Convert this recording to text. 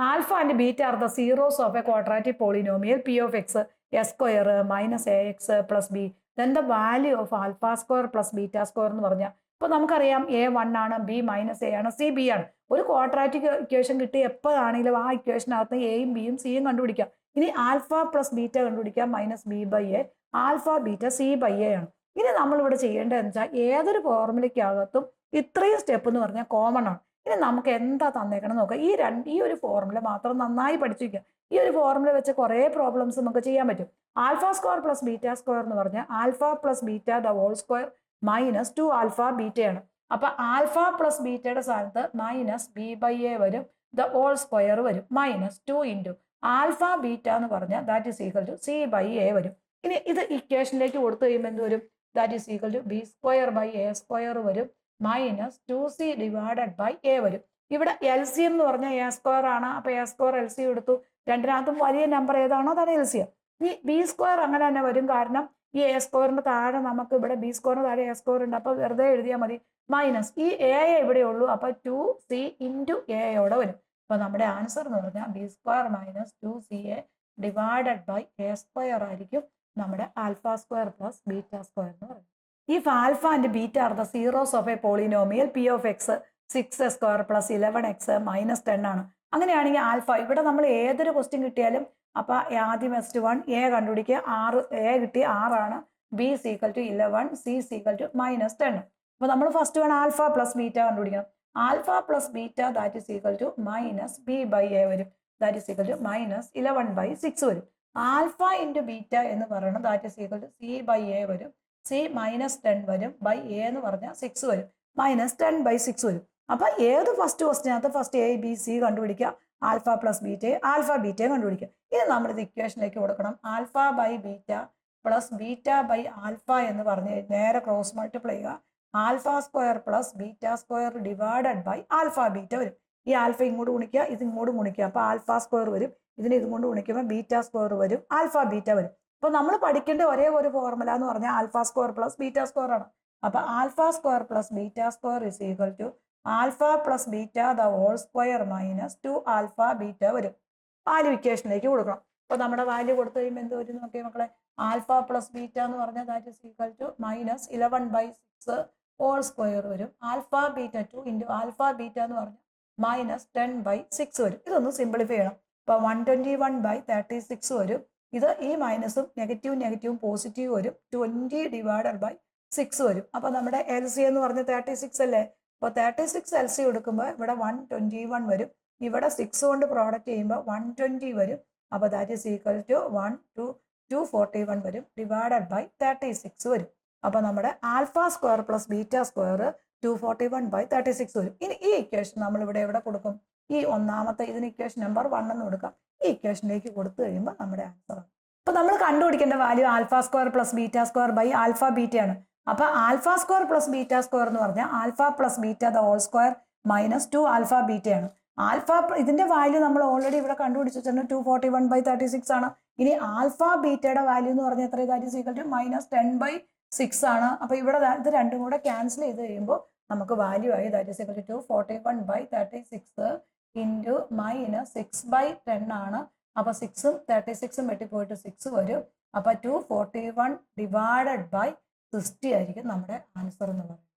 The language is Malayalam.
Alpha and beta are the zeros of a quadratic polynomial p of x square minus ax plus b. Then the value of alpha square plus beta square എന്ന് പറഞ്ഞാൽ ഇപ്പോൾ നമുക്കറിയാം എ 1 ആണ്, ബി മൈനസ് എ ആണ്, സി ബി ആണ്. ഒരു ക്വാഡ്രാറ്റിക് ഇക്വേഷൻ കിട്ടി എപ്പോഴാണെങ്കിലും ആ ഇക്വേഷനകത്ത് എയും ബിയും സിയും കണ്ടുപിടിക്കാം. ഇനി ആൽഫ പ്ലസ് ബീറ്റ കണ്ടുപിടിക്കാം, minus B by A, alpha beta C by A ആണ്. ഇനി നമ്മളിവിടെ ചെയ്യേണ്ടതെന്ന് വെച്ചാൽ ഏതൊരു ഫോർമുലയ്ക്കകത്തും ഇത്രയും സ്റ്റെപ്പ് എന്ന് പറഞ്ഞാൽ കോമൺ ആണ്. ഇനി നമുക്ക് എന്താ തന്നേക്കണം നോക്കാം. ഈ ഒരു ഫോർമുല മാത്രം നന്നായി പഠിച്ചു വയ്ക്കുക. ഈ ഒരു ഫോർമുല വെച്ച് കുറേ പ്രോബ്ലംസ് നമുക്ക് ചെയ്യാൻ പറ്റും. Alpha square plus beta square എന്ന് പറഞ്ഞാൽ alpha plus beta the whole square minus 2 alpha ബീറ്റയാണ്. അപ്പൊ ആൽഫ പ്ലസ് ബീറ്റയുടെ സ്ഥാനത്ത് മൈനസ് ബി ബൈ എ വരും, ദ ഹോൾ സ്ക്വയർ വരും, മൈനസ് 2 ഇൻറ്റു ആൽഫ ബീറ്റ എന്ന് പറഞ്ഞാൽ that is equal to C by A വരും. ഇനി ഇത് ഇക്വേഷനിലേക്ക് കൊടുത്തു കഴിയുമ്പോൾ എന്ത് വരും? That is equal to B square by A square വരും, minus 2c divided by A വരും. ഇവിടെ എൽ സി എന്ന് പറഞ്ഞാൽ എ സ്ക്വയർ ആണ്. അപ്പൊ എ സ്ക്വയർ എൽ സി എടുത്തു. രണ്ടിനകത്തും വലിയ നമ്പർ ഏതാണോ അതാണ് എൽ സി. ഈ ബി സ്ക്വയർ അങ്ങനെ തന്നെ വരും, കാരണം ഈ എ സ്ക്വയറിന്റെ താഴെ നമുക്ക് ഇവിടെ ബി സ്ക്വയറിന് താഴെ എ സ്ക്വയർ ഉണ്ട്. അപ്പൊ വെറുതെ എഴുതിയാൽ മതി. മൈനസ് ഈ എ ഇവിടെ ഉള്ളൂ, അപ്പൊ 2c ഇൻറ്റു എയോടെ വരും. അപ്പൊ നമ്മുടെ ആൻസർ എന്ന് പറഞ്ഞാൽ B square minus 2ca divided by A square ആയിരിക്കും നമ്മുടെ alpha square plus beta square എന്ന് പറയുന്നത്. If alpha and beta are the zeros of a polynomial p of x 6 square plus 11x minus 10 ആണ്. അങ്ങനെയാണെങ്കിൽ ആൽഫ ഇവിടെ നമ്മൾ ഏതൊരു ക്വസ്റ്റ്യൻ കിട്ടിയാലും അപ്പൊ ആദ്യം S1 എ കണ്ടുപിടിക്കുക, 6 എ കിട്ടി 6 ആണ്, B is equal to 11, C is equal to minus 10. അപ്പൊ നമ്മൾ first one alpha plus beta കണ്ടുപിടിക്കണം. Alpha plus beta that is equal to minus B by A വരും, that is equal to minus 11/6 വരും. ആൽഫ ഇൻറ്റു ബീറ്റ എന്ന് പറയുന്നത് that is equal to C by A വരും, സി മൈനസ് 10 വരും, ബൈ എ എന്ന് പറഞ്ഞാൽ 6 വരും, മൈനസ് 10/6 വരും. അപ്പൊ ഏത് ഫസ്റ്റ് ക്വസ്റ്റിനകത്ത് ഫസ്റ്റ് എ ബി സി കണ്ടുപിടിക്കുക, ആൽഫ പ്ലസ് ബീറ്റ ആൽഫ ബീറ്റയെ കണ്ടുപിടിക്കുക. ഇത് നമ്മളിത് ഇക്വേഷനിലേക്ക് കൊടുക്കണം. Alpha by beta plus beta by alpha എന്ന് പറഞ്ഞ് നേരെ ക്രോസ് മൾട്ടിപ്ലൈ ചെയ്യുക. Alpha square plus beta square divided by alpha beta വരും. ഈ ആൽഫ ഇങ്ങോട്ട് ഗുണിക്കുക, ഇത് ഇങ്ങോട്ട് ഗുണിക്കുക, അപ്പൊ ആൽഫ സ്ക്വയർ വരും, ഇതിന് ഇതുകൊണ്ട് ഗുണിക്കുമ്പോൾ ബീറ്റ സ്ക്വയർ വരും, ആൽഫ ബീറ്റ വരും. അപ്പൊ നമ്മൾ പഠിക്കേണ്ട ഒരേ ഒരു ഫോർമുല എന്ന് പറഞ്ഞാൽ alpha square plus beta square ആണ്. അപ്പൊ alpha square plus beta square is equal to alpha plus beta the whole square minus 2 alpha beta വരും. വാല്യൂ ഇക്വേഷനിലേക്ക് കൊടുക്കണം. അപ്പൊ നമ്മുടെ വാല്യൂ കൊടുത്തു കഴിയുമ്പോൾ എന്ത് വരും നോക്കിയാൽ മക്കളെ? ആൽഫ പ്ലസ് ബീറ്റ എന്ന് പറഞ്ഞാൽ that is equal to minus 11/6 whole square വരും. Alpha beta 2 into alpha beta എന്ന് പറഞ്ഞാൽ മൈനസ് 10/6 വരും. ഇതൊന്ന് സിംപ്ലിഫൈ ചെയ്യണം. അപ്പൊ 121/36 വരും. ഇത് ഈ മൈനസും നെഗറ്റീവും പോസിറ്റീവ് വരും, 20 ഡിവൈഡഡ് ബൈ 6 വരും. അപ്പൊ നമ്മുടെ എൽ സി എന്ന് പറഞ്ഞ 36 അല്ലേ? അപ്പൊ 36 എൽ സി എടുക്കുമ്പോൾ ഇവിടെ 121 വരും, ഇവിടെ 6 കൊണ്ട് പ്രോഡക്റ്റ് ചെയ്യുമ്പോൾ 120 വരും. അപ്പൊ ദാറ്റ് ഈസ് ഈക്വൽ ടു 241 വരും, ഡിവൈഡഡ് ബൈ 36 വരും. അപ്പൊ നമ്മുടെ alpha square plus beta square 241/36 വരും. ഇനി ഈ ഇക്വേഷൻ നമ്മൾ ഇവിടെ എവിടെ കൊടുക്കും? ഈ ഒന്നാമത്തെ ഇതിന് ഇക്വേഷൻ നമ്പർ 1 എന്ന് കൊടുക്കാം. ഈ ഇക്വേഷനിലേക്ക് കൊടുത്തു കഴിയുമ്പോൾ നമ്മുടെ ആൻസർ ആണ്. അപ്പൊ നമ്മൾ കണ്ടുപിടിക്കേണ്ട value alpha square plus beta square by alpha beta ആണ്. അപ്പൊ alpha square plus beta square എന്ന് പറഞ്ഞാൽ alpha plus beta the whole square minus 2 alpha beta ആണ്. ആൽഫ ഇതിന്റെ വാല്യൂ നമ്മൾ ഓൾറെഡി ഇവിടെ കണ്ടുപിടിച്ചിട്ടുണ്ട്, 241/36 ആണ്. ഇനി ആൽഫ ബീറ്റയുടെ വാല്യൂ എന്ന് പറഞ്ഞാൽ എത്ര? That is equal to minus 10/6 ആണ്. അപ്പൊ ഇവിടെ ഇത് രണ്ടും കൂടെ ക്യാൻസൽ ചെയ്ത് കഴിയുമ്പോൾ നമുക്ക് വാല്യൂ ആയി that is equal to 241/36 into minus 6/10 ആണ്. അപ്പൊ 6ഉം 36ഉം വെട്ടിപ്പോയിട്ട് 6 വരും. അപ്പൊ 241 ഡിവൈഡഡ് ബൈ 60 ആയിരിക്കും നമ്മുടെ ആൻസർ എന്ന് പറയുന്നത്.